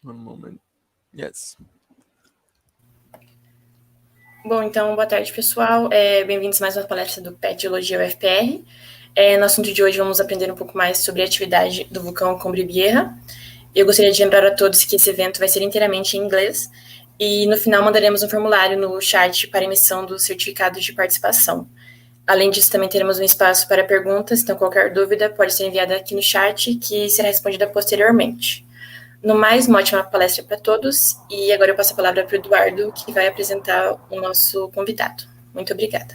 One moment. Yes. Bom, então, boa tarde, pessoal. Bem-vindos a mais uma palestra do PET Geologia UFPR. No assunto de hoje, vamos aprender um pouco mais sobre a atividade do Vulcão Cumbre Vieja. Eu gostaria de lembrar a todos que esse evento vai ser inteiramente em inglês e, no final, mandaremos um formulário no chat para emissão dos certificados de participação. Além disso, também teremos um espaço para perguntas, então qualquer dúvida pode ser enviada aqui no chat, que será respondida posteriormente. No mais, uma ótima palestra para todos. E agora eu passo a palavra para o Eduardo, que vai apresentar o nosso convidado. Muito obrigada.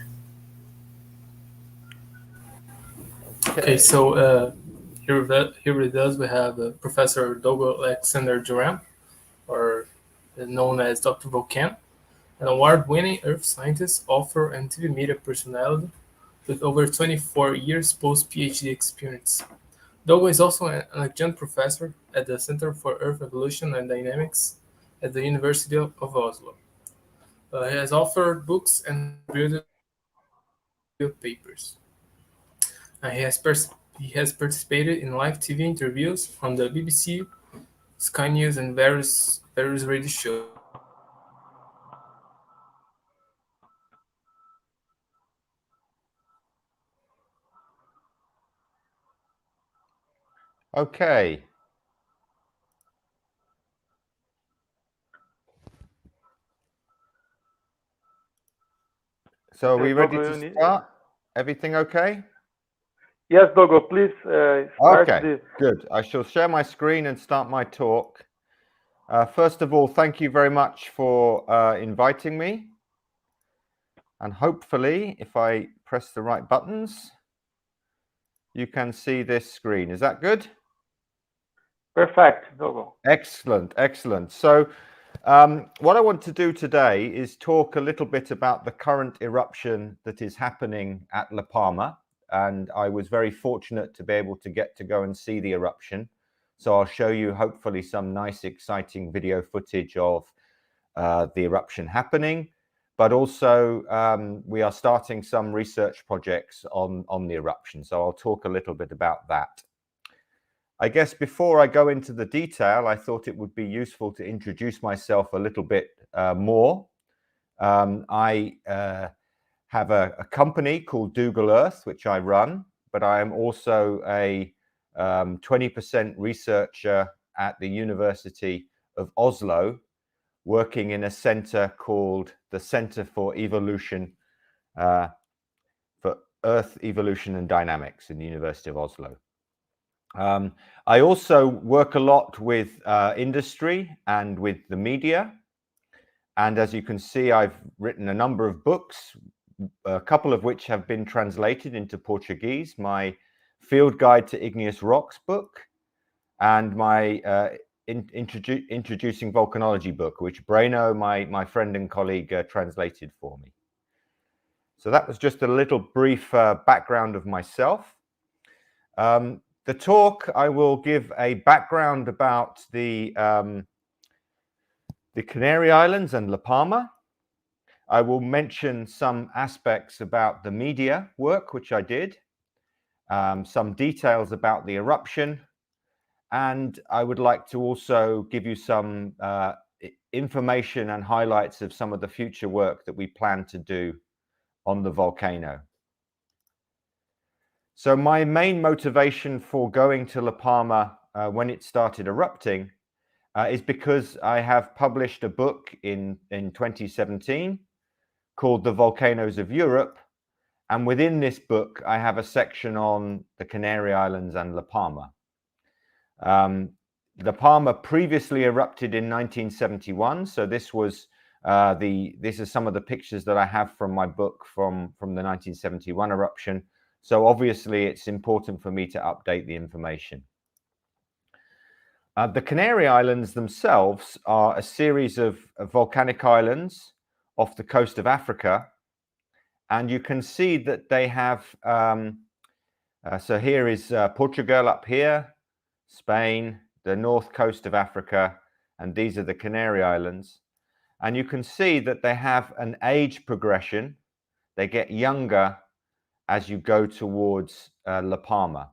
Okay, so here with us we have Professor Dougal Jerram, or known as Dr. Volcano, an award-winning earth scientist, author, and TV media personality with over 24 years post-PhD experience. Dougal is also an adjunct professor at the Center for Earth Evolution and Dynamics at the University of Oslo. He has authored books and reviewed papers. He has participated in live TV interviews on the BBC, Sky News, and various radio shows. Okay. So are we ready to start? Everything okay? Yes, Dougal, please start. Okay, good. I shall share my screen and start my talk. First of all, thank you very much for inviting me. And hopefully, if I press the right buttons, you can see this screen. Is that good? Perfect, Dougal. Excellent, excellent. So what I want to do today is talk a little bit about the current eruption that is happening at La Palma. And I was very fortunate to be able to get to go and see the eruption. So I'll show you hopefully some nice, exciting video footage of the eruption happening. But also we are starting some research projects on the eruption. So I'll talk a little bit about that. I guess before I go into the detail, I thought it would be useful to introduce myself a little bit more. I have a company called Dougal Earth, which I run, but I am also a 20% researcher at the University of Oslo, working in a center called the Center for Evolution, for Earth Evolution and Dynamics in the University of Oslo. I also work a lot with industry and with the media. And as you can see, I've written a number of books, a couple of which have been translated into Portuguese. My Field Guide to Igneous Rocks book and my Introducing Volcanology book, which Breno, my friend and colleague, translated for me. So that was just a little brief background of myself. The talk, I will give a background about the Canary Islands and La Palma. I will mention some aspects about the media work, which I did, some details about the eruption, and I would like to also give you some information and highlights of some of the future work that we plan to do on the volcano. So my main motivation for going to La Palma when it started erupting is because I have published a book in 2017 called The Volcanoes of Europe. And within this book, I have a section on the Canary Islands and La Palma. La Palma previously erupted in 1971. So this was this is some of the pictures that I have from my book from the 1971 eruption. So obviously, it's important for me to update the information. The Canary Islands themselves are a series of volcanic islands off the coast of Africa. And you can see that they have, so here is Portugal up here, Spain, the north coast of Africa, and these are the Canary Islands. And you can see that they have an age progression. They get younger as you go towards La Palma.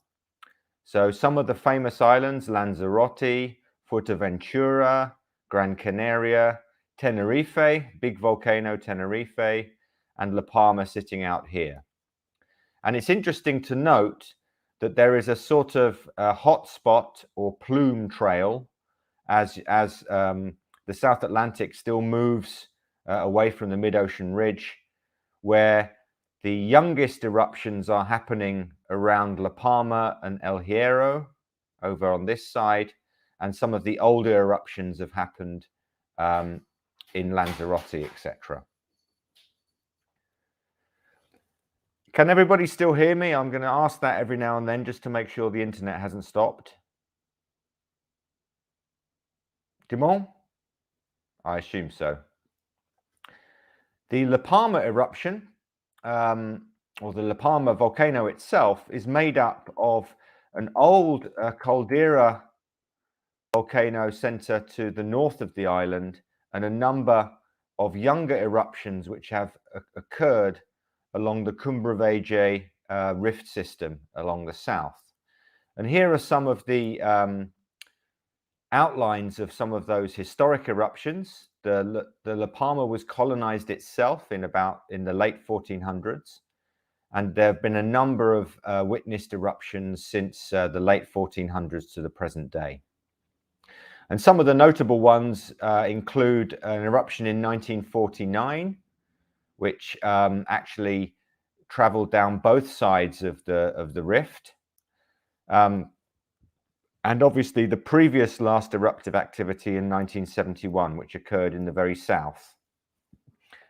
So some of the famous islands, Lanzarote, Fuerteventura, Gran Canaria, Tenerife, big volcano Tenerife, and La Palma sitting out here. And it's interesting to note that there is a sort of hotspot or plume trail as the South Atlantic still moves away from the mid-ocean ridge, where the youngest eruptions are happening around La Palma and El Hierro over on this side, and some of the older eruptions have happened in Lanzarote, etc. Can everybody still hear me? I'm going to ask that every now and then just to make sure the internet hasn't stopped. Dimon? I assume so. The La Palma eruption, or the La Palma volcano itself, is made up of an old caldera volcano center to the north of the island and a number of younger eruptions which have occurred along the Cumbre Vieja rift system along the south. And here are some of the outlines of some of those historic eruptions. The La Palma was colonized itself in the late 1400s, and there have been a number of witnessed eruptions since the late 1400s to the present day. And some of the notable ones include an eruption in 1949, which actually traveled down both sides of the rift. And obviously the previous last eruptive activity in 1971, which occurred in the very south.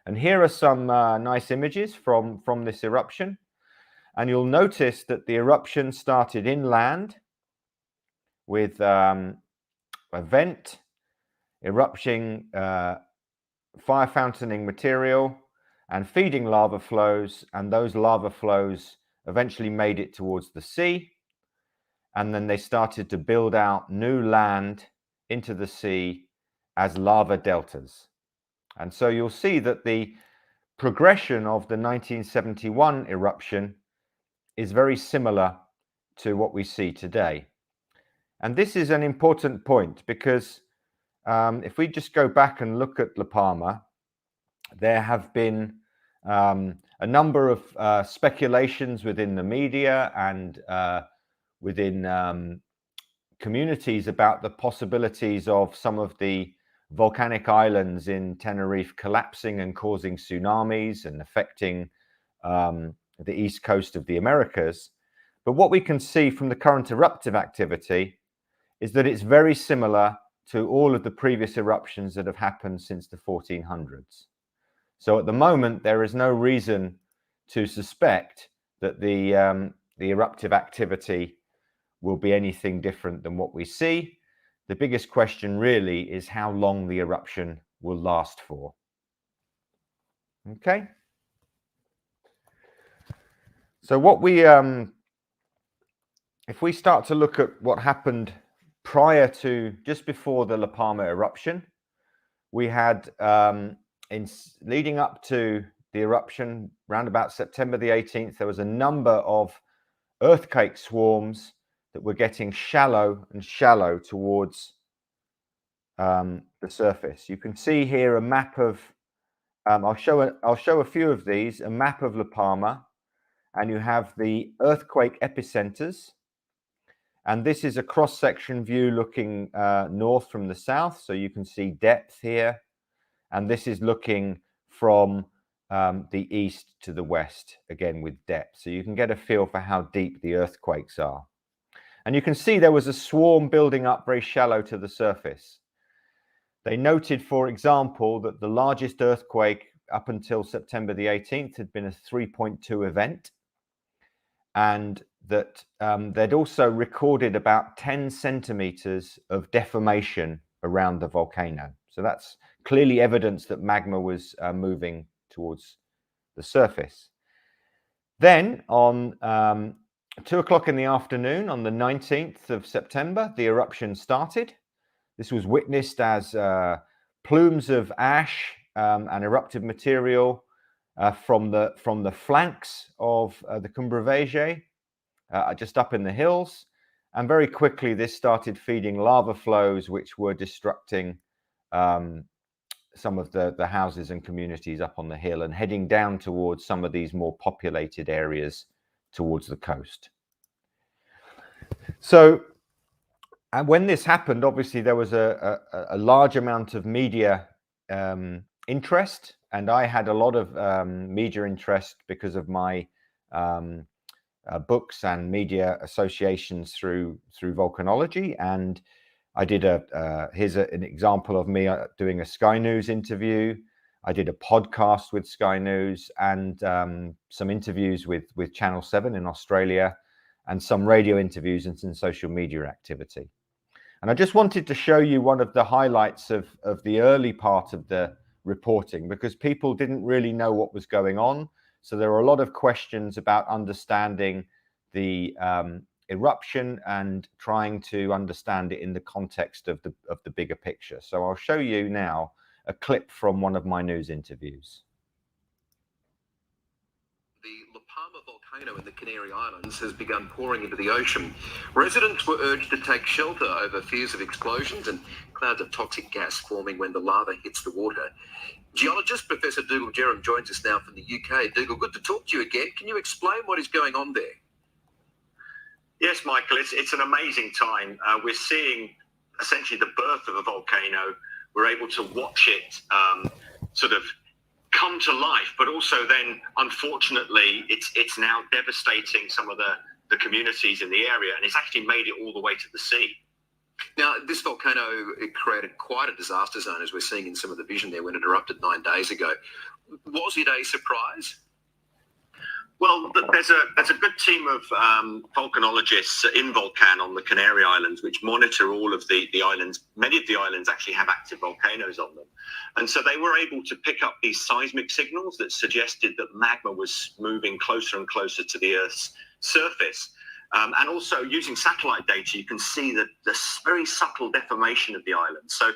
And here are some nice images from this eruption. And you'll notice that the eruption started inland with a vent erupting fire fountaining material and feeding lava flows, and those lava flows eventually made it towards the sea, and then they started to build out new land into the sea as lava deltas. And so you'll see that the progression of the 1971 eruption is very similar to what we see today. And this is an important point because if we just go back and look at La Palma, there have been a number of speculations within the media and within communities about the possibilities of some of the volcanic islands in Tenerife collapsing and causing tsunamis and affecting the east coast of the Americas. But what we can see from the current eruptive activity is that it's very similar to all of the previous eruptions that have happened since the 1400s. So at the moment, there is no reason to suspect that the eruptive activity will be anything different than what we see. The biggest question really is how long the eruption will last for. Okay. So what we, if we start to look at what happened prior to, just before the La Palma eruption, we had, leading up to the eruption, around about September the 18th, there was a number of earthquake swarms that were getting shallow and shallow towards the surface. You can see here a map of, I'll show a few of these, a map of La Palma, and you have the earthquake epicenters. And this is a cross-section view looking north from the south, so you can see depth here. And this is looking from the east to the west, again with depth. So you can get a feel for how deep the earthquakes are. And you can see there was a swarm building up very shallow to the surface. They noted, for example, that the largest earthquake up until September the 18th had been a 3.2 event. And that they'd also recorded about 10 centimeters of deformation around the volcano. So that's clearly evidence that magma was moving towards the surface. Then on 2 o'clock in the afternoon on the 19th of September, the eruption started. This was witnessed as plumes of ash and eruptive material from the flanks of the Cumbre Vieja, just up in the hills, And very quickly, this started feeding lava flows, which were destructing some of the houses and communities up on the hill and heading down towards some of these more populated areas towards the coast. So, and when this happened, obviously there was a large amount of media interest, and I had a lot of media interest because of my books and media associations through volcanology. And I did here's an example of me doing a Sky News interview. I did a podcast with Sky News and some interviews with Channel 7 in Australia, and some radio interviews and some social media activity. And I just wanted to show you one of the highlights of the early part of the reporting, because people didn't really know what was going on. So there were a lot of questions about understanding the eruption and trying to understand it in the context of the bigger picture. So I'll show you now a clip from one of my news interviews. The La Palma volcano in the Canary Islands has begun pouring into the ocean. Residents were urged to take shelter over fears of explosions and clouds of toxic gas forming when the lava hits the water. Geologist Professor Dougal Jerram joins us now from the UK. Dougal, good to talk to you again. Can you explain what is going on there? Yes, Michael, it's an amazing time. We're seeing essentially the birth of a volcano. We're able to watch it sort of come to life, but also then, unfortunately, it's now devastating some of the communities in the area, and it's actually made it all the way to the sea. Now, this volcano, it created quite a disaster zone, as we're seeing in some of the vision there when it erupted 9 days ago. Was it a surprise? Well, there's a good team of volcanologists in Volcano on the Canary Islands, which monitor all of the islands. Many of the islands actually have active volcanoes on them. And so they were able to pick up these seismic signals that suggested that magma was moving closer and closer to the Earth's surface. And also using satellite data, you can see the very subtle deformation of the island. So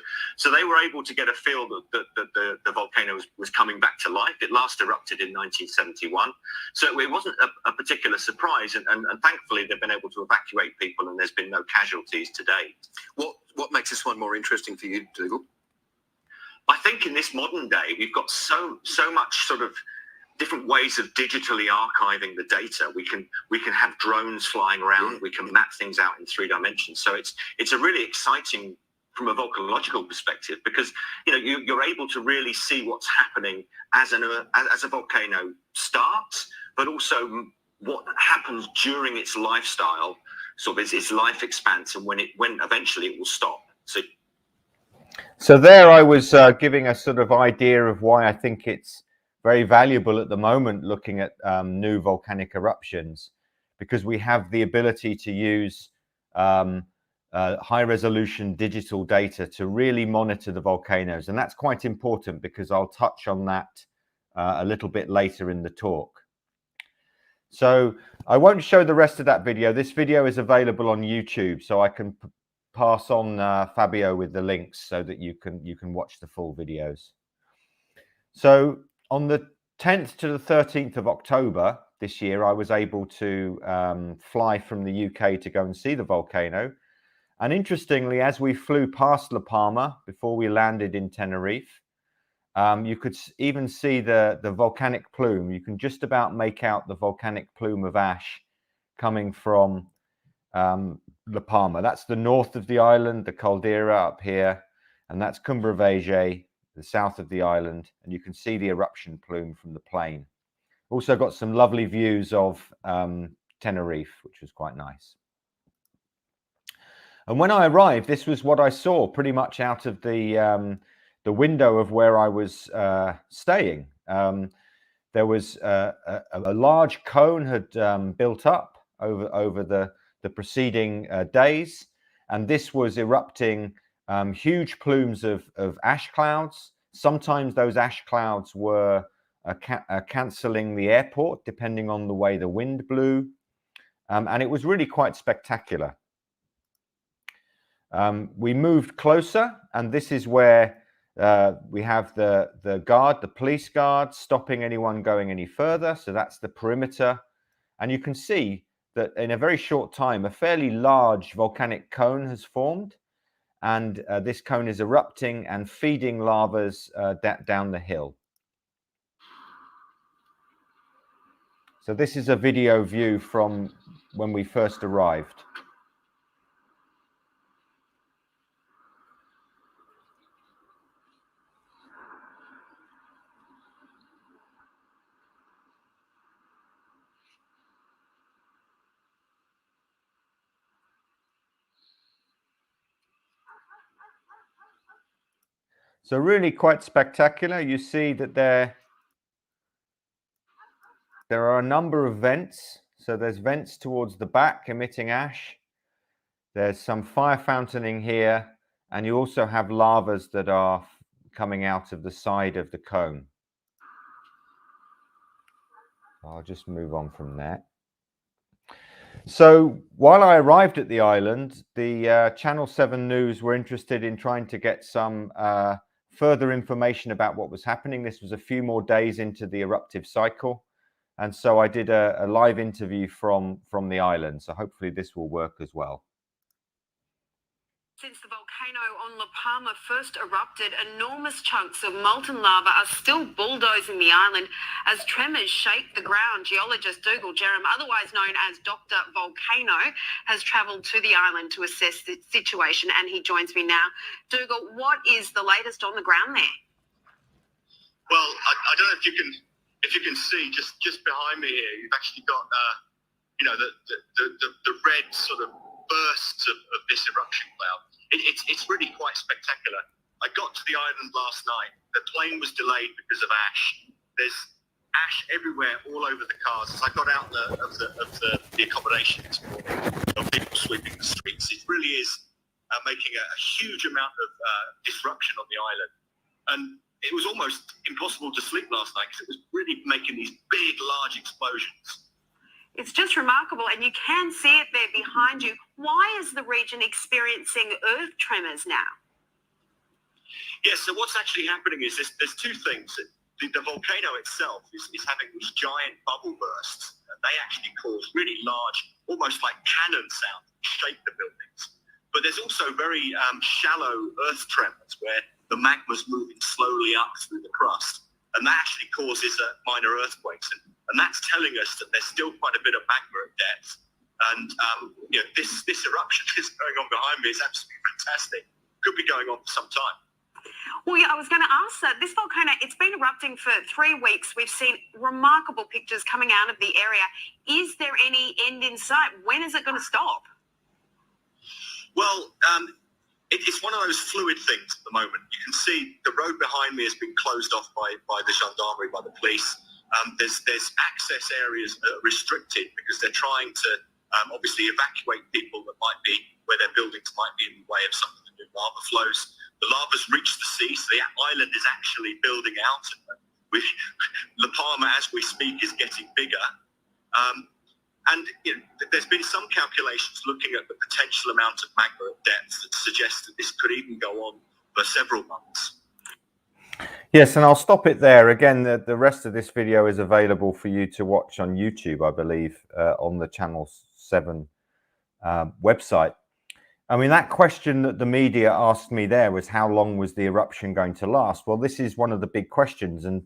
they were able to get a feel that the volcano was coming back to life. It last erupted in 1971. So it wasn't a particular surprise. And thankfully, they've been able to evacuate people and there's been no casualties to date. What makes this one more interesting for you, Dougal? I think in this modern day, we've got so much sort of different ways of digitally archiving the data. We can have drones flying around. We can map things out in 3 dimensions. So it's a really exciting from a volcanological perspective, because you're able to really see what's happening as a volcano starts, but also what happens during its lifestyle, sort of its life expanse, and when eventually it will stop. So there I was giving a sort of idea of why I think it's very valuable at the moment looking at new volcanic eruptions, because we have the ability to use high resolution digital data to really monitor the volcanoes. And that's quite important, because I'll touch on that a little bit later in the talk. So I won't show the rest of that video. This video is available on YouTube, so I can pass on Fabio with the links so that you can watch the full videos. So on the 10th to the 13th of October this year, I was able to fly from the UK to go and see the volcano. And interestingly, as we flew past La Palma before we landed in Tenerife, you could even see the volcanic plume. You can just about make out the volcanic plume of ash coming from La Palma. That's the north of the island, the caldera up here, and that's Cumbre Vieja, the south of the island, and you can see the eruption plume from the plane. Also got some lovely views of Tenerife, which was quite nice. And when I arrived, this was what I saw pretty much out of the window of where I was staying. There was a large cone had built up over the preceding days, and this was erupting huge plumes of ash clouds. Sometimes those ash clouds were cancelling the airport, depending on the way the wind blew. And it was really quite spectacular. We moved closer, and this is where we have the police guard stopping anyone going any further. So that's the perimeter. And you can see that in a very short time, a fairly large volcanic cone has formed, and this cone is erupting and feeding lavas down the hill. So this is a video view from when we first arrived. So really quite spectacular. You see that there are a number of vents. So there's vents towards the back emitting ash. There's some fire fountaining here, and you also have lavas that are coming out of the side of the cone. I'll just move on from there. So while I arrived at the island, the Channel 7 News were interested in trying to get some further information about what was happening. This was a few more days into the eruptive cycle, and so I did a live interview from the island. So hopefully this will work as well. Since the volcano on La Palma first erupted, enormous chunks of molten lava are still bulldozing the island as tremors shake the ground. Geologist Dougal Jerram, otherwise known as Dr. Volcano, has travelled to the island to assess the situation, and he joins me now. Dougal, what is the latest on the ground there? Well, I don't know if you can see just behind me here. You've actually got the red sort of bursts of this eruption cloud. It's really quite spectacular. I got to the island last night. The plane was delayed because of ash. There's ash everywhere, all over the cars. As I got out of the accommodation this morning, people sweeping the streets. It really is making a huge amount of disruption on the island. And it was almost impossible to sleep last night because it was really making these big, large explosions. It's just remarkable, and you can see it there behind you. Why is the region experiencing earth tremors now? Yeah, so what's actually happening is there's two things. The volcano itself is having these giant bubble bursts. They actually cause really large, almost like cannon sound, shake the buildings. But there's also very shallow earth tremors where the magma's moving slowly up through the crust. And that actually causes minor earthquakes. And that's telling us that there's still quite a bit of magma at depth. And this eruption is going on behind me is absolutely fantastic. Could be going on for some time. Well, yeah, I was going to ask that. This volcano, it's been erupting for 3 weeks. We've seen remarkable pictures coming out of the area. Is there any end in sight? When is it going to stop? Well, it's one of those fluid things at the moment. You can see the road behind me has been closed off by the gendarmerie, by the police. There's access areas that are restricted because they're trying to obviously evacuate people that might be where their buildings might be in the way of some of the new lava flows. The lava's reached the sea, so the island is actually building out. La Palma, as we speak, is getting bigger. And there's been some calculations looking at the potential amount of magma at depth that suggest that this could even go on for several months. Yes, and I'll stop it there. Again, the rest of this video is available for you to watch on YouTube, I believe, on the Channel 7 website. I mean, that question that the media asked me there was how long was the eruption going to last? Well, this is one of the big questions, and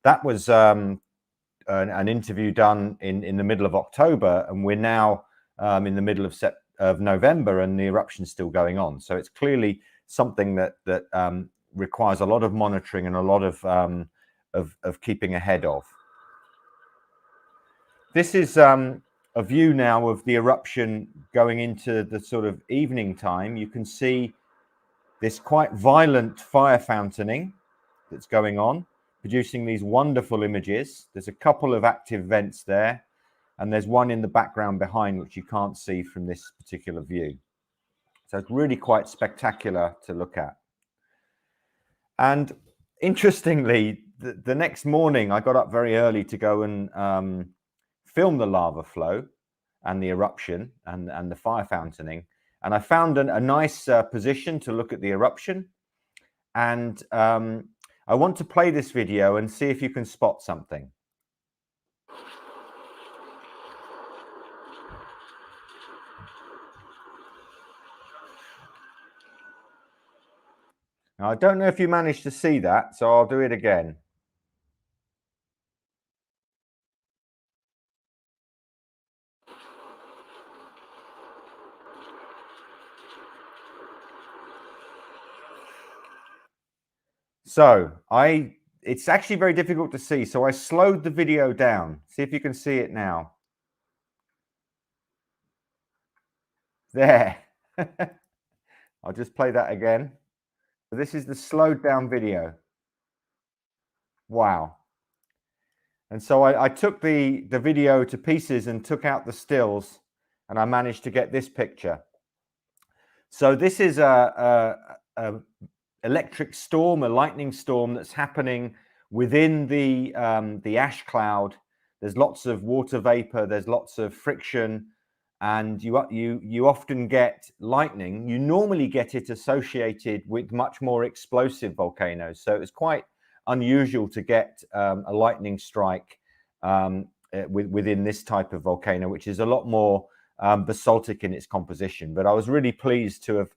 that was an interview done in the middle of October, and we're now in the middle of November, and the eruption's still going on. So it's clearly something that requires a lot of monitoring and a lot of keeping ahead of. This is a view now of the eruption going into the sort of evening time. You can see this quite violent fire fountaining that's going on, producing these wonderful images. There's a couple of active vents there, and there's one in the background behind which you can't see from this particular view. So it's really quite spectacular to look at. And interestingly, the next morning I got up very early to go and film the lava flow and the eruption and the fire fountaining, and I found a nice position to look at the eruption. And I want to play this video and see if you can spot something. Now, I don't know if you managed to see that, so I'll do it again. So it's actually very difficult to see. So I slowed the video down. See if you can see it now. There. I'll just play that again. So this is the slowed down video. Wow. And so I took the video to pieces and took out the stills, and I managed to get this picture. So this is a electric storm, a lightning storm that's happening within the ash cloud. There's lots of water vapor, there's lots of friction, and you often get lightning. You normally get it associated with much more explosive volcanoes. So it's quite unusual to get a lightning strike within this type of volcano, which is a lot more basaltic in its composition. But I was really pleased to have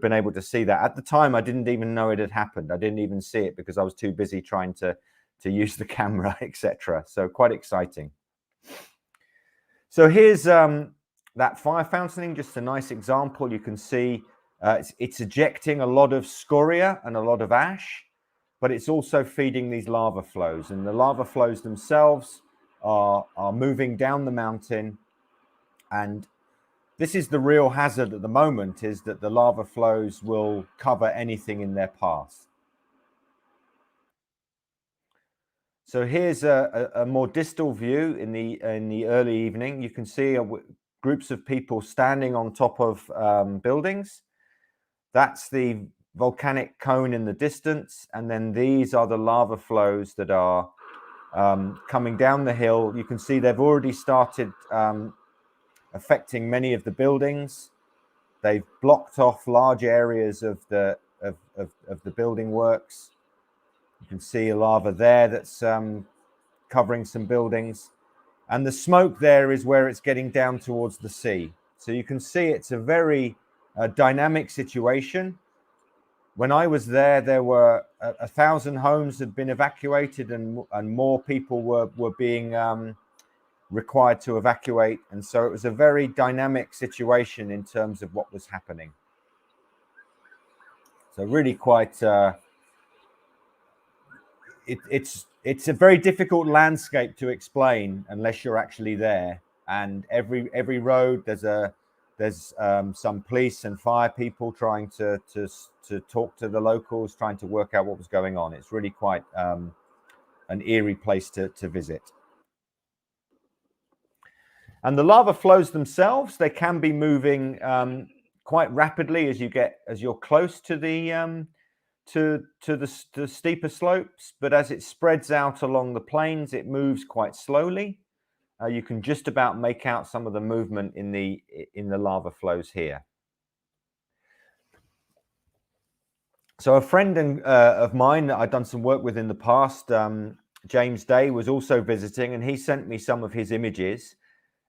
been able to see that. At the time, I didn't even know it had happened. I didn't even see it because I was too busy trying to use the camera, etc. So quite exciting. So here's that fire fountaining, just a nice example. You can see it's ejecting a lot of scoria and a lot of ash, but it's also feeding these lava flows. And the lava flows themselves are moving down the mountain. And this is the real hazard at the moment, is that the lava flows will cover anything in their path. So here's a more distal view in the early evening. You can see groups of people standing on top of buildings. That's the volcanic cone in the distance, and then these are the lava flows that are coming down the hill. You can see they've already started affecting many of the buildings. They've blocked off large areas of the building works. You can see a lava there that's covering some buildings, and the smoke there is where it's getting down towards the sea. So you can see it's a very dynamic situation. When I was there, there were 1,000 homes had been evacuated, and more people were being required to evacuate. And so it was a very dynamic situation in terms of what was happening. So really quite, it's a very difficult landscape to explain unless you're actually there. And every road, there's some police and fire people trying to talk to the locals, trying to work out what was going on. It's really quite an eerie place to visit. And the lava flows themselves, they can be moving quite rapidly as you're close to the steeper slopes, but as it spreads out along the plains, it moves quite slowly. You can just about make out some of the movement in the lava flows here. So a friend of mine that I'd done some work with in the past, James Day, was also visiting, and he sent me some of his images.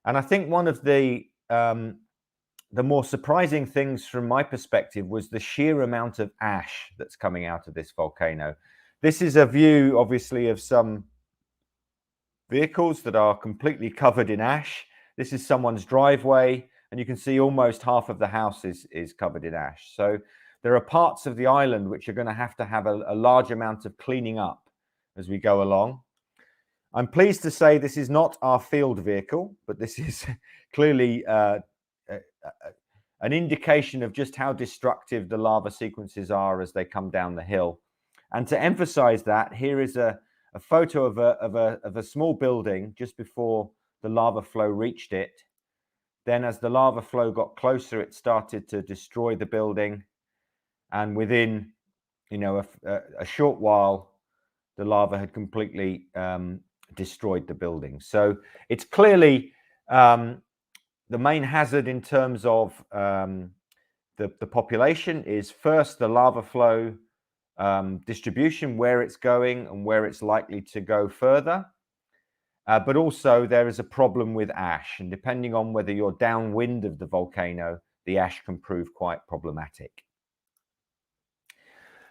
And I think one of the more surprising things from my perspective was the sheer amount of ash that's coming out of this volcano. This is a view, obviously, of some vehicles that are completely covered in ash. This is someone's driveway, and you can see almost half of the house is covered in ash. So there are parts of the island which are going to have a large amount of cleaning up as we go along. I'm pleased to say this is not our field vehicle, but this is clearly an indication of just how destructive the lava sequences are as they come down the hill. And to emphasize that, here is a photo of a small building just before the lava flow reached it. Then as the lava flow got closer, it started to destroy the building. And within, a short while, the lava had completely destroyed the building. So it's clearly the main hazard in terms of the population is first the lava flow distribution, where it's going and where it's likely to go further. But also there is a problem with ash, and depending on whether you're downwind of the volcano, the ash can prove quite problematic.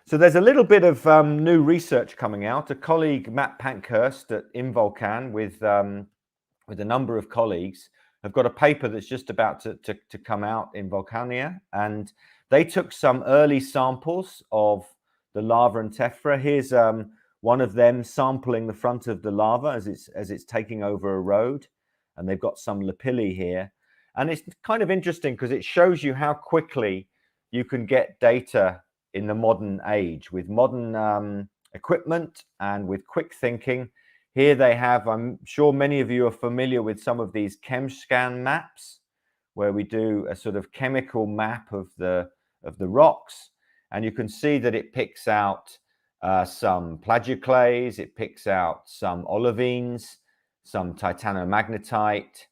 So there's a little bit of new research coming out. A colleague, Matt Pankhurst at Volcano, with a number of colleagues, have got a paper that's just about to come out in Volcano, and they took some early samples of the lava and tephra. Here's one of them sampling the front of the lava as it's taking over a road, and they've got some lapilli here. And it's kind of interesting because it shows you how quickly you can get data in the modern age with modern equipment and with quick thinking. Here they have, I'm sure many of you are familiar with some of these ChemScan maps, where we do a sort of chemical map of the rocks, and you can see that it picks out some plagioclase, it picks out some olivines, some titanomagnetite,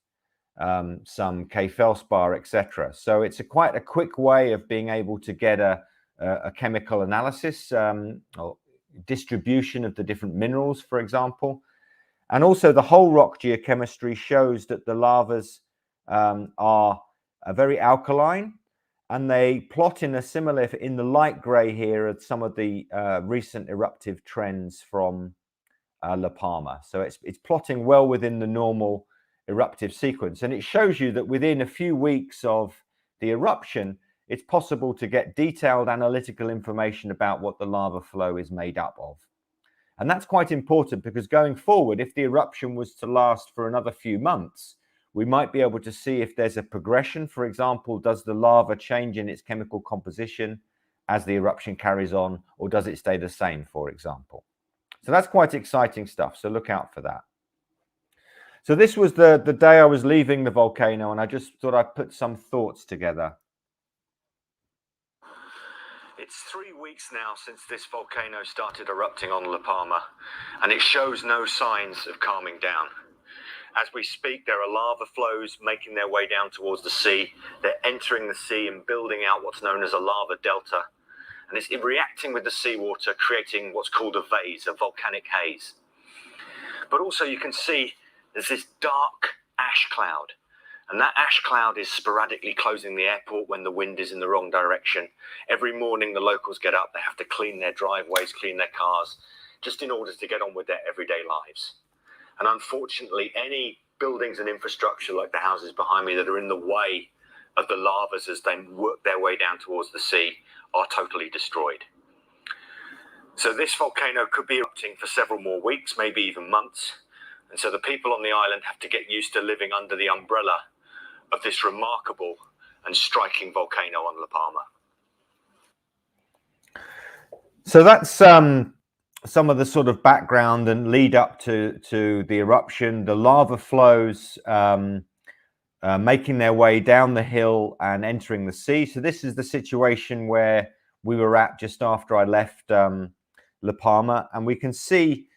some K-felspar, etc. So it's quite a quick way of being able to get a chemical analysis or distribution of the different minerals, for example. And also the whole rock geochemistry shows that the lavas are very alkaline, and they plot in a similar, in the light gray here, are some of the recent eruptive trends from La Palma. So it's plotting well within the normal eruptive sequence, and it shows you that within a few weeks of the eruption, it's possible to get detailed analytical information about what the lava flow is made up of. And that's quite important, because going forward, if the eruption was to last for another few months, we might be able to see if there's a progression. For example, does the lava change in its chemical composition as the eruption carries on, or does it stay the same, for example? So that's quite exciting stuff, so look out for that. So this was the day I was leaving the volcano, and I just thought I'd put some thoughts together. It's 3 weeks now since this volcano started erupting on La Palma, and it shows no signs of calming down. As we speak, there are lava flows making their way down towards the sea. They're entering the sea and building out what's known as a lava delta, and it's reacting with the seawater, creating what's called a vase, a volcanic haze. But also you can see there's this dark ash cloud, and that ash cloud is sporadically closing the airport when the wind is in the wrong direction. Every morning the locals get up, they have to clean their driveways, clean their cars, just in order to get on with their everyday lives. And unfortunately, any buildings and infrastructure like the houses behind me that are in the way of the lavas as they work their way down towards the sea are totally destroyed. So this volcano could be erupting for several more weeks, maybe even months. And so the people on the island have to get used to living under the umbrella of this remarkable and striking volcano on La Palma. So that's some of the sort of background and lead up to the eruption. The lava flows making their way down the hill and entering the sea. So this is the situation where we were at just after I left La Palma, and we can see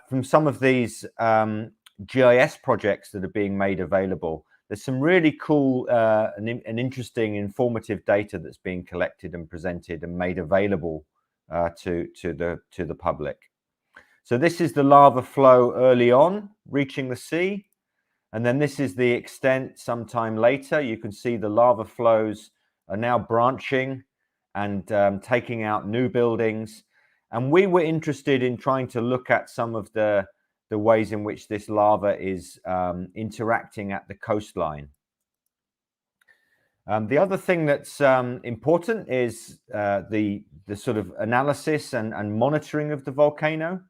from some of these GIS projects that are being made available, there's some really cool and interesting, informative data that's being collected and presented and made available to the public. So this is the lava flow early on, reaching the sea, and then this is the extent sometime later. You can see the lava flows are now branching and taking out new buildings. And we were interested in trying to look at some of the ways in which this lava is interacting at the coastline. The other thing that's important is the sort of analysis and monitoring of the volcano.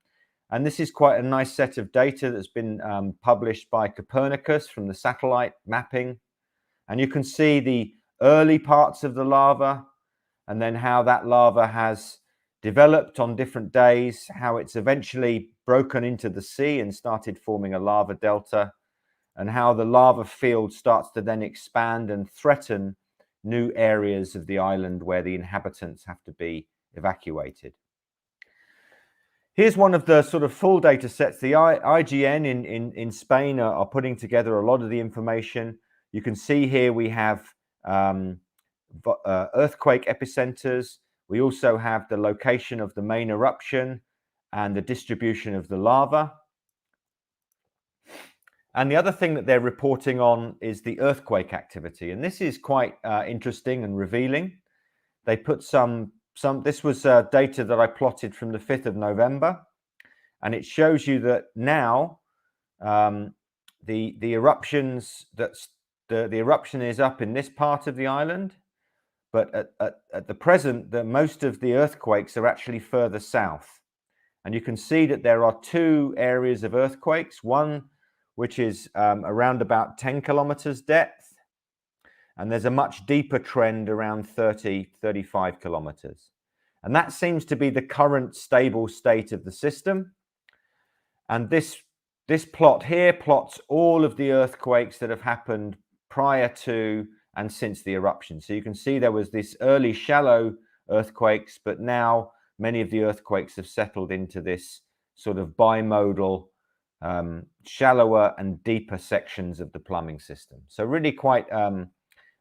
And this is quite a nice set of data that's been published by Copernicus from the satellite mapping. And you can see the early parts of the lava, and then how that lava has developed on different days, how it's eventually broken into the sea and started forming a lava delta, and how the lava field starts to then expand and threaten new areas of the island where the inhabitants have to be evacuated. Here's one of the sort of full data sets. The IGN in Spain are putting together a lot of the information. You can see here we have earthquake epicenters. We also have the location of the main eruption and the distribution of the lava. And the other thing that they're reporting on is the earthquake activity. And this is quite interesting and revealing. They put some this was data that I plotted from the 5th of November, and it shows you that now the eruptions the eruption is up in this part of the island, but at the present, most of the earthquakes are actually further south. And you can see that there are two areas of earthquakes, one which is around about 10 kilometers depth, and there's a much deeper trend around 35 kilometers. And that seems to be the current stable state of the system. And this plot here plots all of the earthquakes that have happened prior to and since the eruption. So you can see there was this early shallow earthquakes, but now many of the earthquakes have settled into this sort of bimodal, shallower and deeper sections of the plumbing system. So really quite an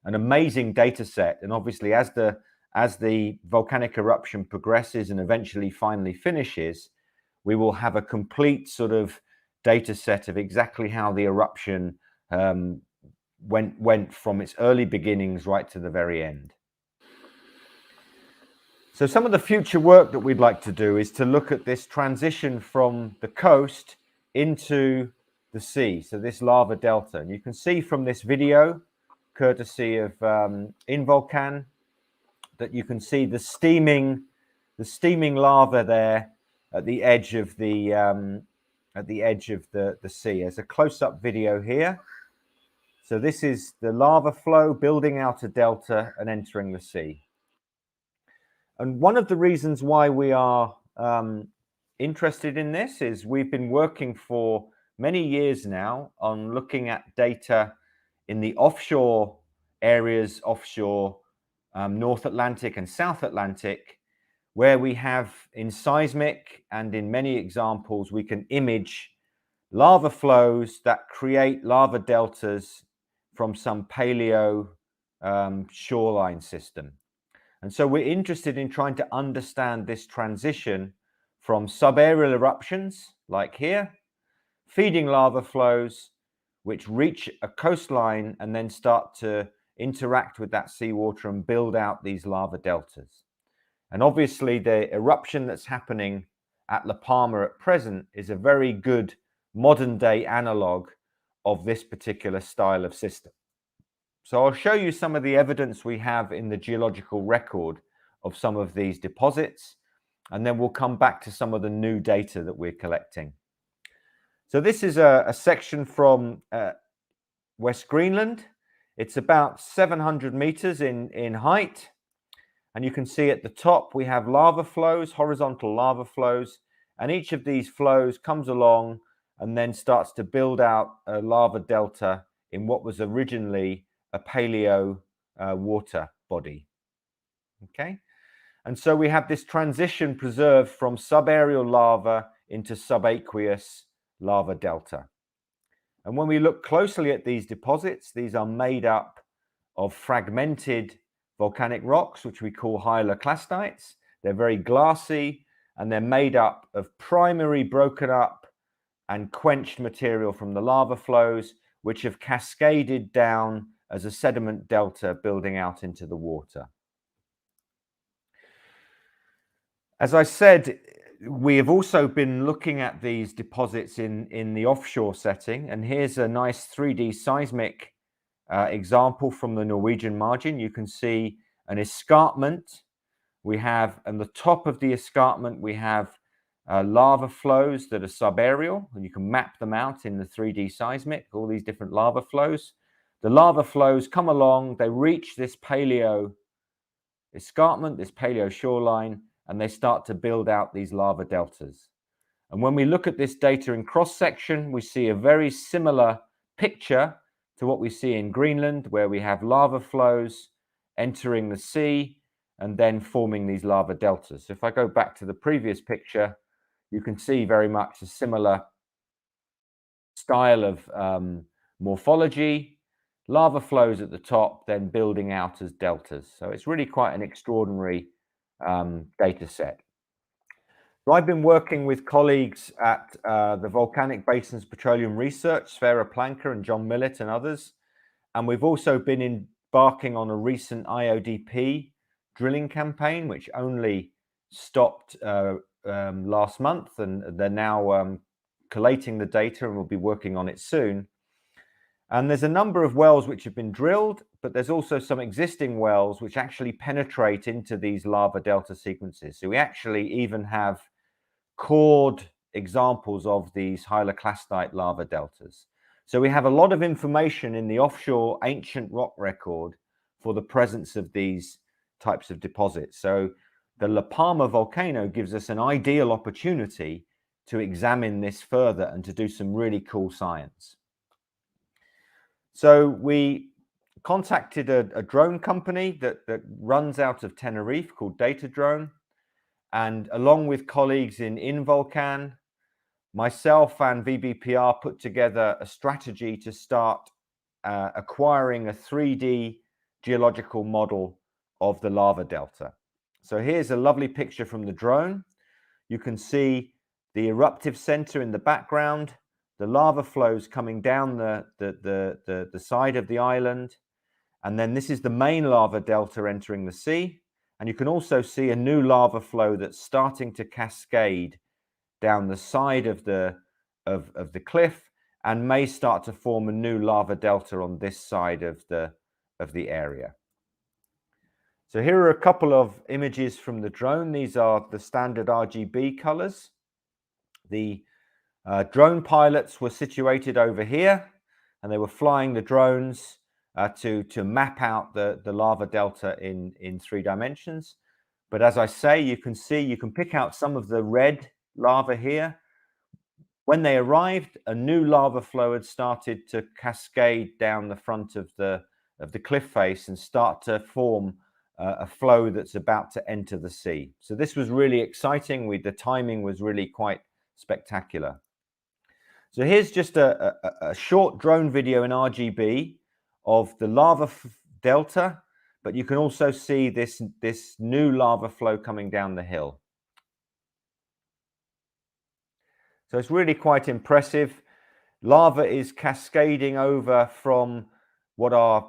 amazing data set. And obviously as the volcanic eruption progresses and eventually finally finishes, we will have a complete sort of data set of exactly how the eruption went from its early beginnings right to the very end. So some of the future work that we'd like to do is to look at this transition from the coast into the sea, so this lava delta. And you can see from this video, courtesy of Volcano, that you can see the steaming lava there at the edge of the sea. There's a close-up video here. So this is the lava flow building out a delta and entering the sea. And one of the reasons why we are interested in this is we've been working for many years now on looking at data in the offshore areas, North Atlantic and South Atlantic, where we have in seismic and in many examples, we can image lava flows that create lava deltas from some paleo shoreline system. And so we're interested in trying to understand this transition from subaerial eruptions, like here, feeding lava flows, which reach a coastline and then start to interact with that seawater and build out these lava deltas. And obviously the eruption that's happening at La Palma at present is a very good modern day analog of this particular style of system. So I'll show you some of the evidence we have in the geological record of some of these deposits, and then we'll come back to some of the new data that we're collecting. So this is a section from West Greenland. It's about 700 meters in height. And you can see at the top, we have lava flows, horizontal lava flows, and each of these flows comes along and then starts to build out a lava delta in what was originally a paleo water body. Okay, and so we have this transition preserved from subaerial lava into subaqueous lava delta. And when we look closely at these deposits, these are made up of fragmented volcanic rocks, which we call hyaloclastites. They're very glassy, and they're made up of primary broken up and quenched material from the lava flows, which have cascaded down as a sediment delta building out into the water. As I said, we have also been looking at these deposits in the offshore setting, and here's a nice 3D seismic example from the Norwegian margin. You can see an escarpment. We have, on the top of the escarpment, we have lava flows that are subaerial, and you can map them out in the 3D seismic, all these different lava flows. The lava flows come along, they reach this paleo escarpment, this paleo shoreline, and they start to build out these lava deltas. And when we look at this data in cross-section, we see a very similar picture to what we see in Greenland, where we have lava flows entering the sea and then forming these lava deltas. So if I go back to the previous picture, you can see very much a similar style of morphology, lava flows at the top, then building out as deltas. So it's really quite an extraordinary data set. So I've been working with colleagues at the Volcanic Basins Petroleum Research, Sverre Planker and John Millett and others. And we've also been embarking on a recent IODP drilling campaign, which only stopped last month, and they're now collating the data and will be working on it soon. And there's a number of wells which have been drilled, but there's also some existing wells which actually penetrate into these lava delta sequences. So we actually even have cored examples of these hyaloclastite lava deltas. So we have a lot of information in the offshore ancient rock record for the presence of these types of deposits. So the La Palma volcano gives us an ideal opportunity to examine this further and to do some really cool science. So we contacted a drone company that runs out of Tenerife called Data Drone. And along with colleagues in Volcan, myself and VBPR put together a strategy to start acquiring a 3D geological model of the lava delta. So here's a lovely picture from the drone. You can see the eruptive center in the background, the lava flows coming down the side of the island. And then this is the main lava delta entering the sea. And you can also see a new lava flow that's starting to cascade down the side of the cliff and may start to form a new lava delta on this side of the area. So here are a couple of images from the drone. These are the standard RGB colors. The drone pilots were situated over here, and they were flying the drones to map out the lava delta in 3 dimensions. But as I say, you can pick out some of the red lava here. When they arrived, a new lava flow had started to cascade down the front of the cliff face and start to form a flow that's about to enter the sea. So this was really exciting. The timing was really quite spectacular. So here's just a short drone video in RGB of the lava delta, but you can also see this new lava flow coming down the hill. So it's really quite impressive. Lava is cascading over from what are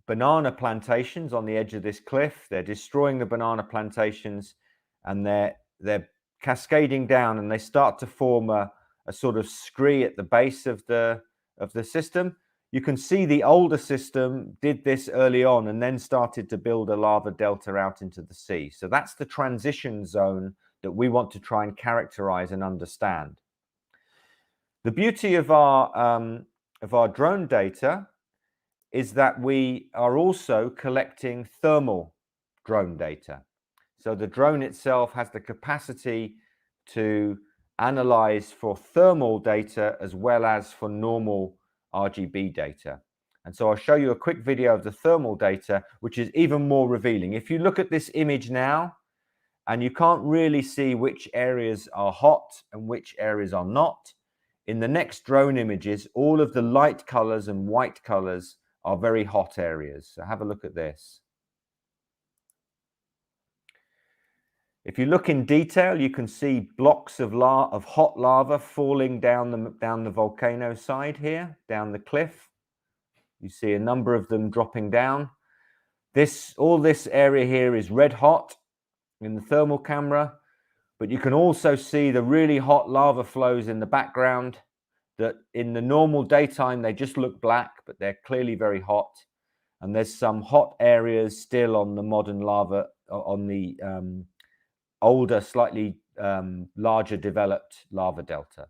banana plantations on the edge of this cliff. They're destroying the banana plantations, and they're cascading down, and they start to form a sort of scree at the base of the system. You can see the older system did this early on and then started to build a lava delta out into the sea. So that's the transition zone that we want to try and characterize and understand. The beauty of our drone data is that we are also collecting thermal drone data. So the drone itself has the capacity to analyze for thermal data as well as for normal RGB data. And so I'll show you a quick video of the thermal data, which is even more revealing. If you look at this image now, and you can't really see which areas are hot and which areas are not, in the next drone images, all of the light colors and white colors are very hot areas. So have a look at this. If you look in detail, you can see blocks of hot lava falling down the volcano side here, down the cliff. You see a number of them dropping down. All this area here is red hot in the thermal camera, but you can also see the really hot lava flows in the background that in the normal daytime, they just look black, but they're clearly very hot. And there's some hot areas still on the modern lava, on the older, slightly larger developed lava delta.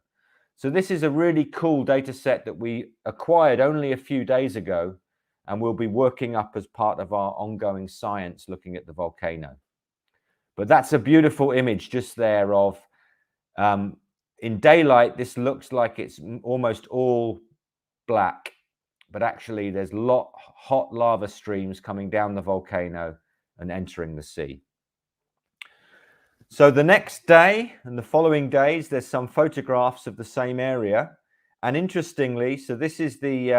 So this is a really cool data set that we acquired only a few days ago, and we'll be working up as part of our ongoing science looking at the volcano. But that's a beautiful image just there of, in daylight, this looks like it's almost all black, but actually there's hot lava streams coming down the volcano and entering the sea. So the next day and the following days, there's some photographs of the same area. And interestingly, so this is the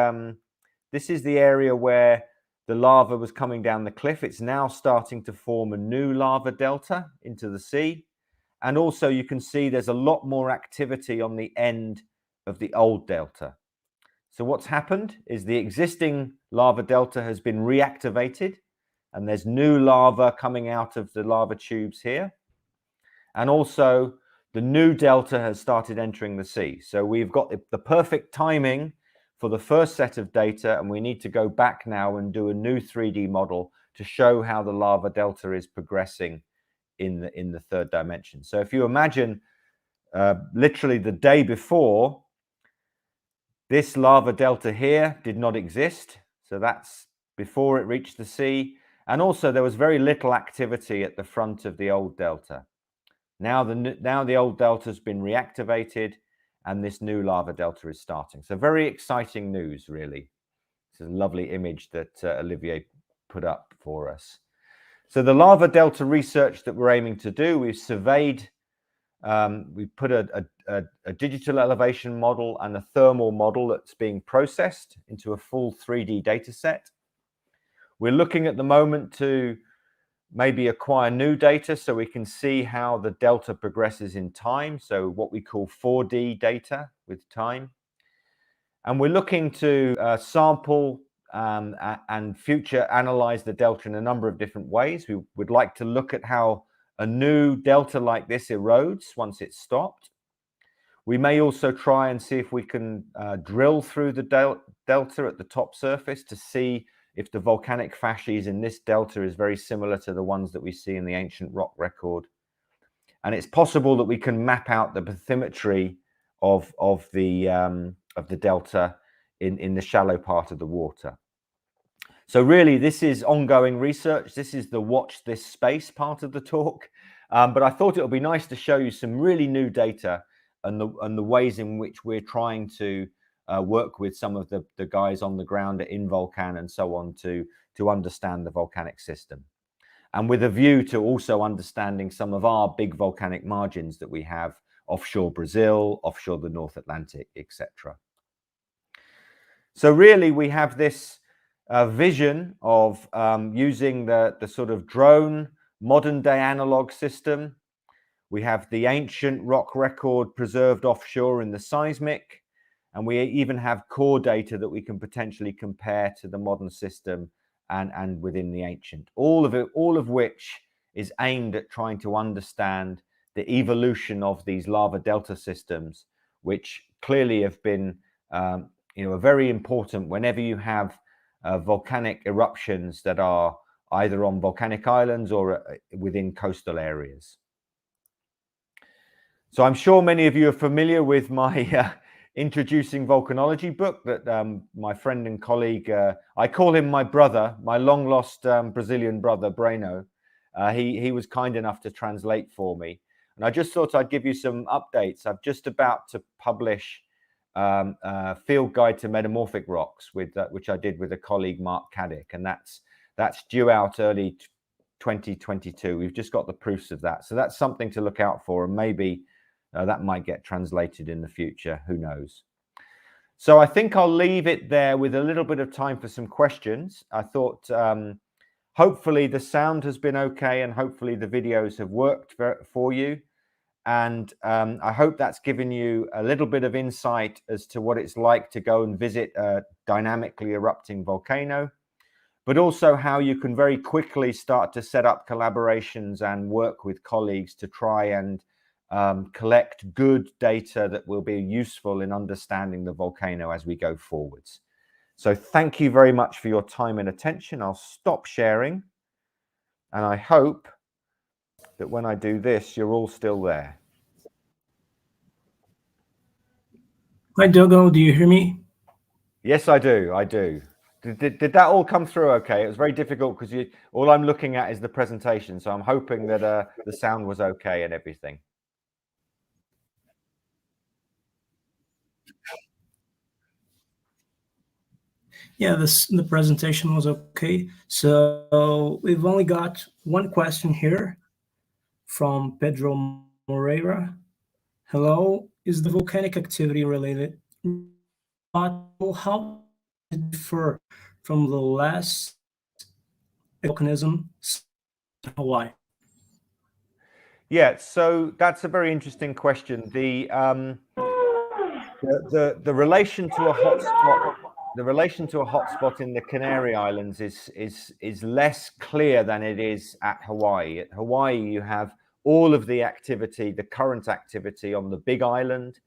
area where the lava was coming down the cliff. It's now starting to form a new lava delta into the sea. And also you can see there's a lot more activity on the end of the old delta. So what's happened is the existing lava delta has been reactivated. and there's new lava coming out of the lava tubes here. And also the new delta has started entering the sea. So we've got the perfect timing for the first set of data, and we need to go back now and do a new 3D model to show how the lava delta is progressing in the third dimension. So if you imagine literally the day before, this lava delta here did not exist. So that's before it reached the sea. And also there was very little activity at the front of the old delta. Now the old delta has been reactivated and this new lava delta is starting. So very exciting news, really. This is a lovely image that Olivier put up for us. So the lava delta research that we're aiming to do, we've surveyed, we've put a digital elevation model and a thermal model that's being processed into a full 3D data set. We're looking at the moment to maybe acquire new data so we can see how the delta progresses in time. So what we call 4D data with time. And we're looking to sample and future analyze the delta in a number of different ways. We would like to look at how a new delta like this erodes once it's stopped. We may also try and see if we can drill through the delta at the top surface to see if the volcanic facies in this delta is very similar to the ones that we see in the ancient rock record. And it's possible that we can map out the bathymetry of the delta in the shallow part of the water. So really, this is ongoing research. This is the watch this space part of the talk. But I thought it would be nice to show you some really new data and the ways in which we're trying to work with some of the guys on the ground in Volcano and so on to understand the volcanic system. And with a view to also understanding some of our big volcanic margins that we have offshore Brazil, offshore the North Atlantic, etc. So really, we have this vision of using the sort of drone modern day analog system. We have the ancient rock record preserved offshore in the seismic, and we even have core data that we can potentially compare to the modern system and within the ancient. All of which is aimed at trying to understand the evolution of these lava delta systems, which clearly have been very important whenever you have volcanic eruptions that are either on volcanic islands or within coastal areas. So I'm sure many of you are familiar with my Introducing Volcanology book that my friend and colleague, I call him my brother, my long lost Brazilian brother, Breno. He was kind enough to translate for me. And I just thought I'd give you some updates. I'm just about to publish a field guide to metamorphic rocks, which I did with a colleague, Mark Caddick, and that's due out early 2022. We've just got the proofs of that. So that's something to look out for, and maybe that might get translated in the future, who knows. So I think I'll leave it there with a little bit of time for some questions. I thought hopefully the sound has been okay and hopefully the videos have worked for you. And I hope that's given you a little bit of insight as to what it's like to go and visit a dynamically erupting volcano, but also how you can very quickly start to set up collaborations and work with colleagues to try and collect good data that will be useful in understanding the volcano as we go forwards. So thank you very much for your time and attention. I'll stop sharing, and I hope that when I do this, you're all still there. Hi, Dougal, do you hear me? Yes, I do. I do. Did that all come through okay? It was very difficult because all I'm looking at is the presentation, so I'm hoping that the sound was okay and everything. Yeah, the presentation was okay. So we've only got one question here from Pedro Moreira. Hello, is the volcanic activity related? How does it differ from the last volcanism in Hawaii? Yeah, so that's a very interesting question. The relation to a hotspot the relation to a hotspot in the Canary Islands is less clear than it is at Hawaii. At Hawaii, you have all of the activity, the current activity on the big island,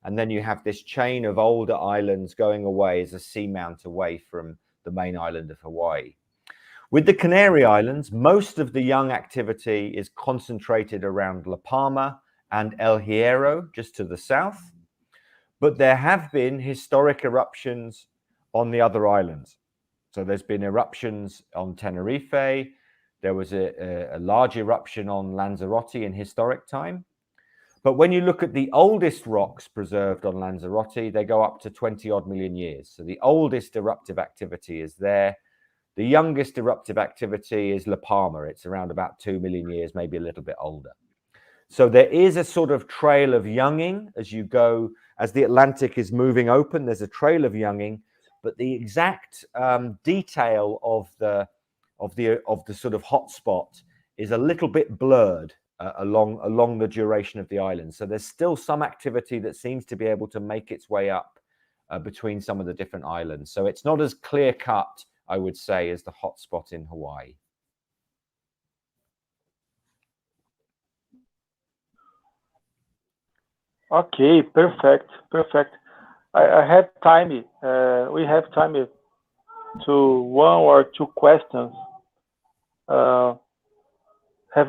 and then you have this chain of older islands going away as a seamount away from the main island of Hawaii. With the Canary Islands, most of the young activity is concentrated around La Palma and El Hierro, just to the south. But there have been historic eruptions on the other islands. So there's been eruptions on Tenerife. There was a large eruption on Lanzarote in historic time. But when you look at the oldest rocks preserved on Lanzarote, they go up to 20 odd million years. So the oldest eruptive activity is there. The youngest eruptive activity is La Palma. It's around about 2 million years, maybe a little bit older. So there is a sort of trail of younging as you go, as the Atlantic is moving open, there's a trail of younging, but the exact detail of the sort of hotspot is a little bit blurred along the duration of the island. So there's still some activity that seems to be able to make its way up between some of the different islands. So it's not as clear cut, I would say, as the hotspot in Hawaii. Okay, perfect. I have time. We have time to one or two questions. Have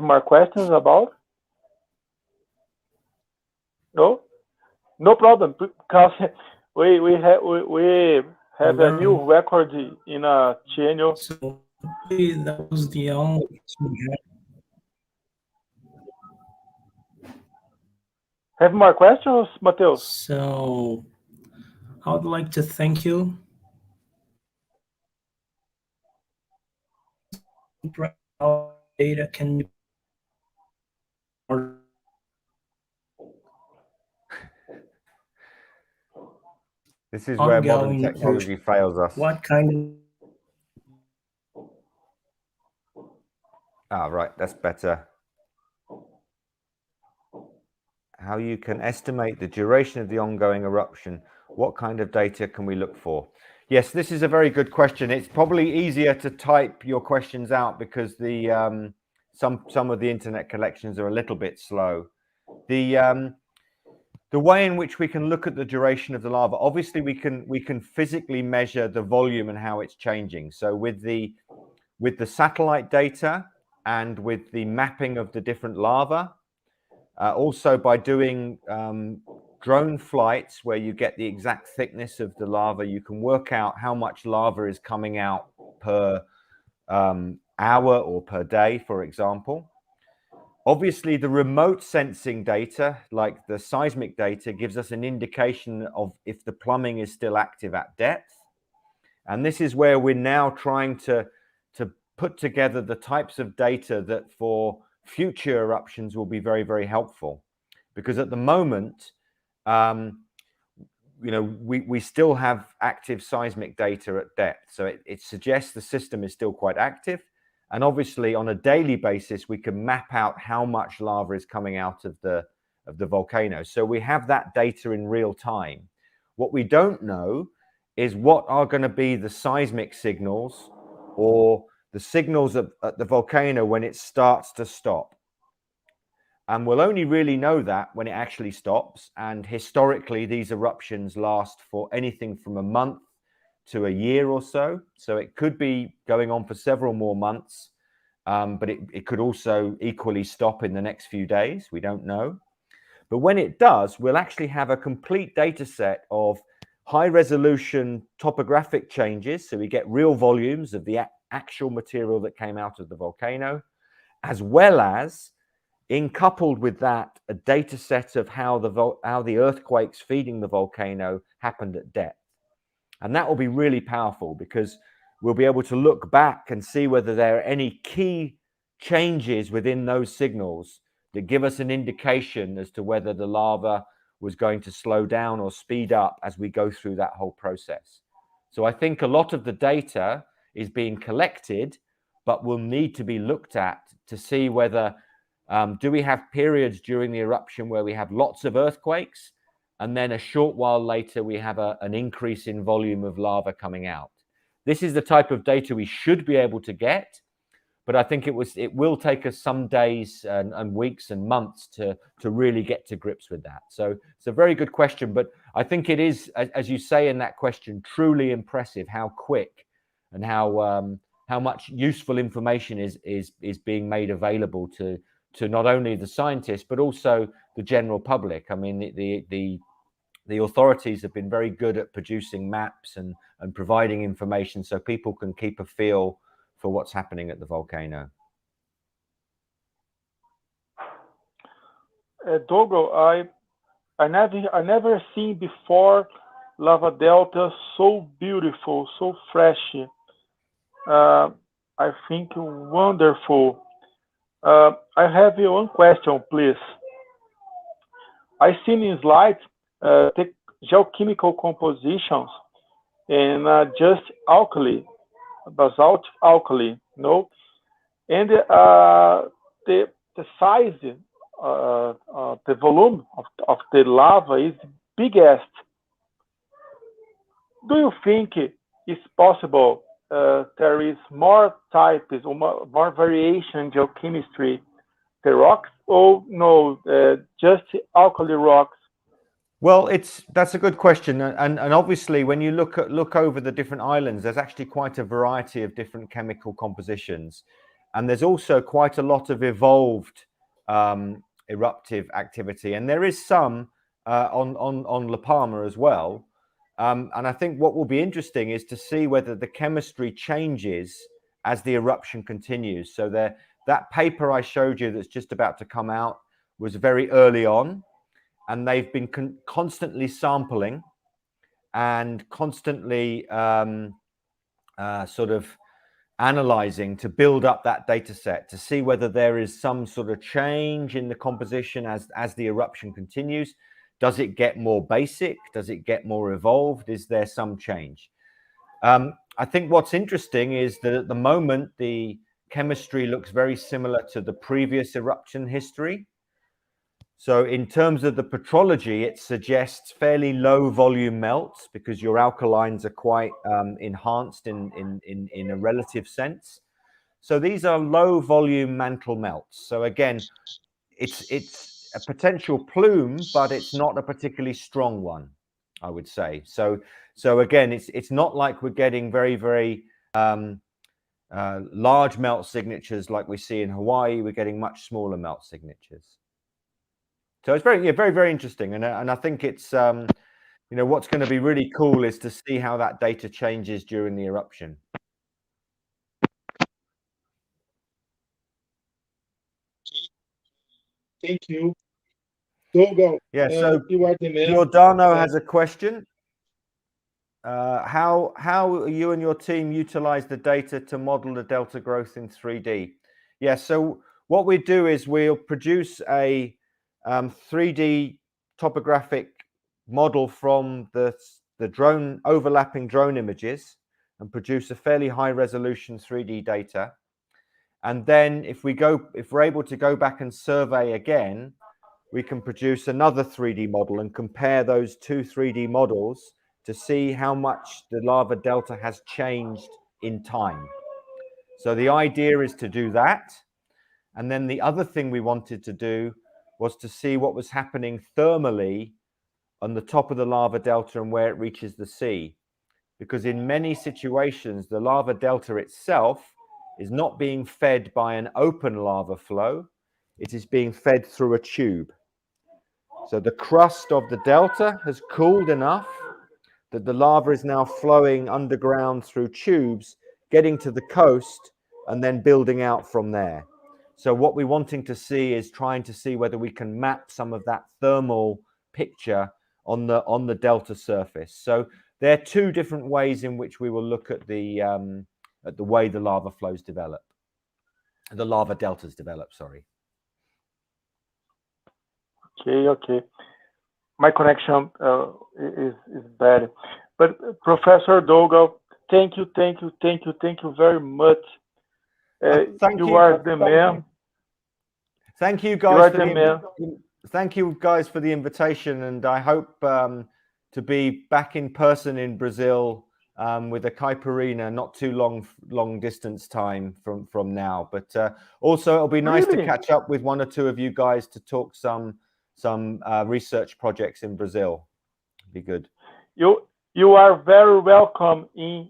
more questions about? No problem, because we have a new record in a channel. So that was the only question we had. Have more questions, Mateus? So I would like to thank you. Data can be This is where modern technology fails us. What kind of... Ah, right, that's better. How you can estimate the duration of the ongoing eruption. What kind of data can we look for? Yes, this is a very good question. It's probably easier to type your questions out because the some of the internet collections are a little bit slow. The way in which we can look at the duration of the lava, obviously we can physically measure the volume and how it's changing. So with the satellite data and with the mapping of the different lava, also by doing drone flights where you get the exact thickness of the lava, you can work out how much lava is coming out per hour or per day, for example. Obviously, the remote sensing data, like the seismic data, gives us an indication of if the plumbing is still active at depth. And this is where we're now trying to put together the types of data that for future eruptions will be very, very helpful. Because at the moment, we still have active seismic data at depth. So it suggests the system is still quite active. And obviously, on a daily basis, we can map out how much lava is coming out of the volcano. So we have that data in real time. What we don't know is what are going to be the seismic signals or the signals at the volcano when it starts to stop. And we'll only really know that when it actually stops. And historically, these eruptions last for anything from a month to a year or so. So it could be going on for several more months, but it could also equally stop in the next few days. We don't know. But when it does, we'll actually have a complete data set of high resolution topographic changes. So we get real volumes of the actual material that came out of the volcano, as well as coupled with that, a data set of how the earthquakes feeding the volcano happened at depth. And that will be really powerful because we'll be able to look back and see whether there are any key changes within those signals that give us an indication as to whether the lava was going to slow down or speed up as we go through that whole process. So I think a lot of the data is being collected, but will need to be looked at to see whether do we have periods during the eruption where we have lots of earthquakes and then a short while later we have an increase in volume of lava coming out. This is the type of data we should be able to get, but I think it will take us some days and weeks and months to really get to grips with that. So it's a very good question, but I think it is, as you say in that question, truly impressive how quick and how much useful information is being made available to not only the scientists but also the general public. I mean, the authorities have been very good at producing maps and providing information so people can keep a feel for what's happening at the volcano. Dougal, I never seen before lava delta so beautiful, so fresh. I think wonderful. I have one question, please. I seen in slides the geochemical compositions and just alkali, basalt alkali, no, and the size, the volume of the lava is biggest. Do you think it's possible there is more types or more variation in geochemistry, the rocks, or no, just alkali rocks? Well, that's a good question, and obviously when you look over the different islands, there's actually quite a variety of different chemical compositions, and there's also quite a lot of evolved eruptive activity, and there is some on La Palma as well. And I think what will be interesting is to see whether the chemistry changes as the eruption continues. So that paper I showed you that's just about to come out was very early on, and they've been constantly sampling and constantly sort of analyzing to build up that data set to see whether there is some sort of change in the composition as the eruption continues. Does it get more basic? Does it get more evolved? Is there some change? I think what's interesting is that at the moment, the chemistry looks very similar to the previous eruption history. So in terms of the petrology, it suggests fairly low volume melts because your alkalines are quite enhanced in a relative sense. So these are low volume mantle melts. So again, it's a potential plume, but it's not a particularly strong one, I would say. So again, it's not like we're getting very large melt signatures like we see in Hawaii. We're getting much smaller melt signatures. So it's very interesting, and I think it's what's going to be really cool is to see how that data changes during the eruption. Thank you. Dougal, yeah, so you are the man. Giordano has a question. How you and your team utilize the data to model the delta growth in 3D? Yeah, so what we do is we'll produce a 3D topographic model from the drone overlapping drone images and produce a fairly high resolution 3D data. And then if we're able to go back and survey again, we can produce another 3D model and compare those two 3D models to see how much the lava delta has changed in time. So the idea is to do that. And then the other thing we wanted to do was to see what was happening thermally on the top of the lava delta and where it reaches the sea. Because in many situations, the lava delta itself is not being fed by an open lava flow. It is being fed through a tube. So the crust of the delta has cooled enough that the lava is now flowing underground through tubes, getting to the coast and then building out from there. So what we're wanting to see is trying to see whether we can map some of that thermal picture on the delta surface. So there are two different ways in which we will look at the way the lava flows develop, the lava deltas develop. Sorry. Okay. My connection is bad, but Professor Dougal, thank you very much. Thank you. You are the man. Thank you guys for thank you guys for the invitation, and I hope to be back in person in Brazil with a caipirinha not too long distance time from now. But also it'll be nice to catch up with one or two of you guys to talk some research projects in Brazil. Be good. You are very welcome in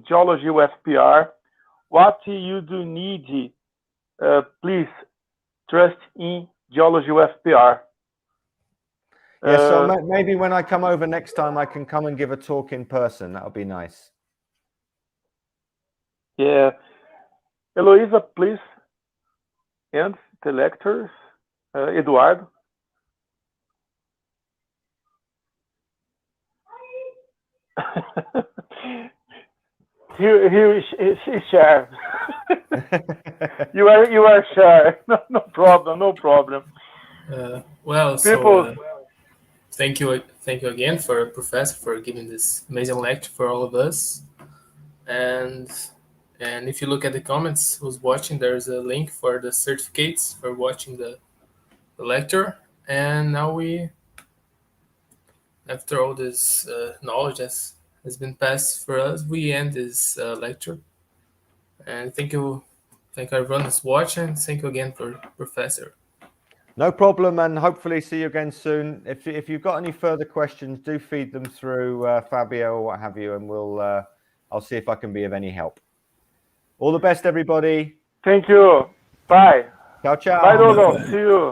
Geology UFPR. What you do need, please trust in Geology UFPR. Yeah, so maybe when I come over next time, I can come and give a talk in person. That would be nice. Yeah. Heloísa, please. And the lectures. Eduardo. He shares. You are sure. No problem. Well, so thank you again for Professor for giving this amazing lecture for all of us. And if you look at the comments, who's watching, there's a link for the certificates for watching the lecture. And now after all this knowledge has been passed for us, we end this lecture. And thank you everyone who's watching. Thank you again for Professor. No problem, and hopefully see you again soon. If you've got any further questions, do feed them through Fabio or what have you, and I'll see if I can be of any help. All the best, everybody. Thank you. Bye. Ciao, ciao. Bye, Dougal. See you.